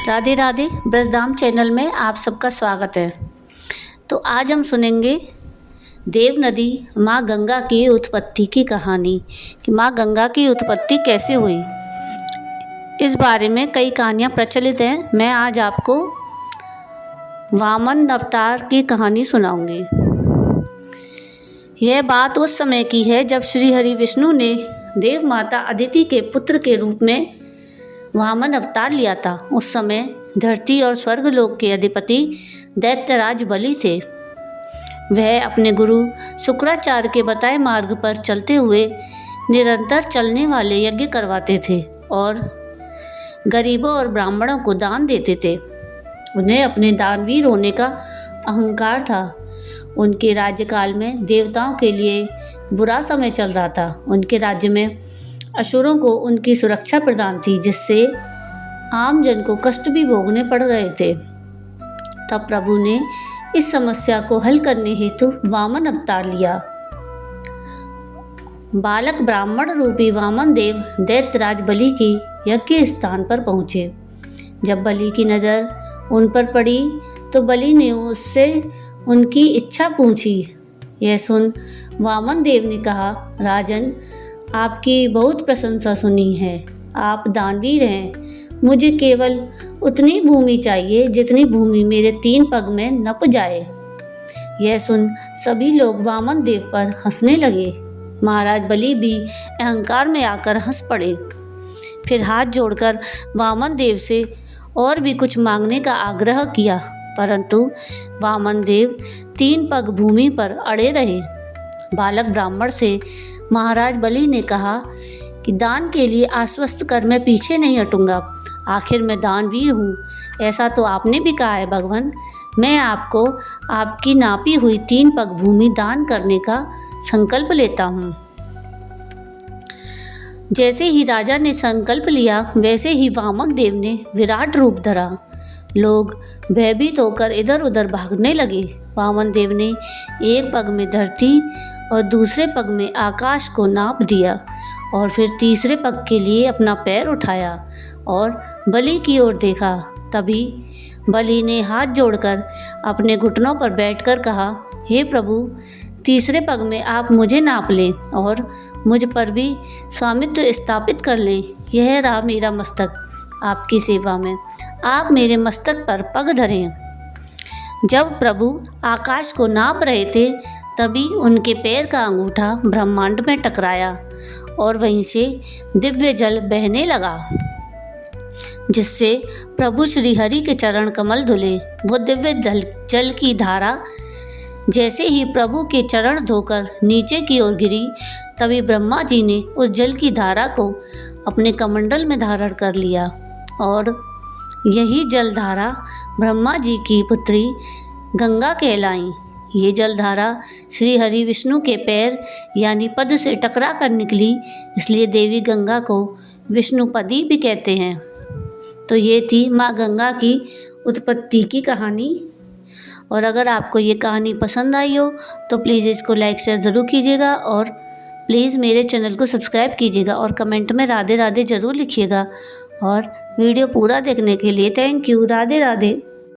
Radhe Radhe. Brajdham channel में आप सबका स्वागत है। तो आज हम सुनेंगे देव नदी माँ गंगा की उत्पत्ति की कहानी कि माँ गंगा की उत्पत्ति कैसे हुई। इस बारे में कई कहानियाँ प्रचलित हैं। मैं आज आपको वामन अवतार की कहानी सुनाऊंगी। यह बात उस समय की है जब श्री हरि विष्णु ने देव माता अदिति के पुत्र के रूप में वामन अवतार लिया था। उस समय धरती और स्वर्गलोक के अधिपति दैत्यराज बलि थे। वह अपने गुरु शुक्राचार्य के बताए मार्ग पर चलते हुए निरंतर चलने वाले यज्ञ करवाते थे और गरीबों और ब्राह्मणों को दान देते थे। उन्हें अपने दानवीर होने का अहंकार था। उनके राज्यकाल में देवताओं के लिए बुरा समय चल रहा था। उनके राज्य में असुरों को उनकी सुरक्षा प्रदान थी, जिससे आम जन को कष्ट भी भोगने पड़ रहे थे। तब प्रभु ने इस समस्या को हल करने हेतु वामन अवतार लिया। बालक ब्राह्मण रूपी वामन देव दैत्यराज बलि की यज्ञ स्थान पर पहुँचे। जब बलि की नज़र उन पर पड़ी तो बलि ने उससे उनकी इच्छा पूछी। यह सुन वामन देव ने कहा, राजन, आपकी बहुत प्रशंसा सुनी है। आप दानवीर हैं। मुझे केवल उतनी भूमि चाहिए जितनी भूमि मेरे 3 पग में नप जाए। यह सुन सभी लोग वामन देव पर हंसने लगे। महाराज बलि भी अहंकार में आकर हंस पड़े। फिर हाथ जोड़कर वामन देव से और भी कुछ मांगने का आग्रह किया, परंतु वामन देव 3 पग भूमि पर अड़े रहे। बालक ब्राह्मण से महाराज बलि ने कहा कि दान के लिए आश्वस्त कर मैं पीछे नहीं हटूंगा। आखिर मैं दानवीर हूँ। ऐसा तो आपने भी कहा है भगवान। मैं आपको आपकी नापी हुई 3 पग भूमि दान करने का संकल्प लेता हूँ। जैसे ही राजा ने संकल्प लिया, वैसे ही वामन देव ने विराट रूप धरा। लोग भयभीत होकर इधर उधर भागने लगे। वामन देव ने एक पग में धरती और दूसरे पग में आकाश को नाप दिया और फिर तीसरे पग के लिए अपना पैर उठाया और बलि की ओर देखा। तभी बलि ने हाथ जोड़कर अपने घुटनों पर बैठकर कहा, हे प्रभु, तीसरे पग में आप मुझे नाप लें और मुझ पर भी स्वामित्व स्थापित कर लें। यह रहा मेरा मस्तक आपकी सेवा में। आप मेरे मस्तक पर पग धरें। जब प्रभु आकाश को नाप रहे थे, तभी उनके पैर का अंगूठा ब्रह्मांड में टकराया और वहीं से दिव्य जल बहने लगा, जिससे प्रभु श्री हरि के चरण कमल धुले। वो दिव्य जल की धारा जैसे ही प्रभु के चरण धोकर नीचे की ओर गिरी, तभी ब्रह्मा जी ने उस जल की धारा को अपने कमंडल में धारण कर लिया और यही जलधारा ब्रह्मा जी की पुत्री गंगा कहलाई। ये जलधारा श्री हरि विष्णु के पैर यानी पद से टकरा कर निकली, इसलिए देवी गंगा को विष्णुपदी भी कहते हैं। तो ये थी माँ गंगा की उत्पत्ति की कहानी। और अगर आपको ये कहानी पसंद आई हो तो प्लीज़ इसको लाइक शेयर ज़रूर कीजिएगा और प्लीज़ मेरे चैनल को सब्सक्राइब कीजिएगा और कमेंट में राधे राधे ज़रूर लिखिएगा। और वीडियो पूरा देखने के लिए थैंक यू। राधे राधे।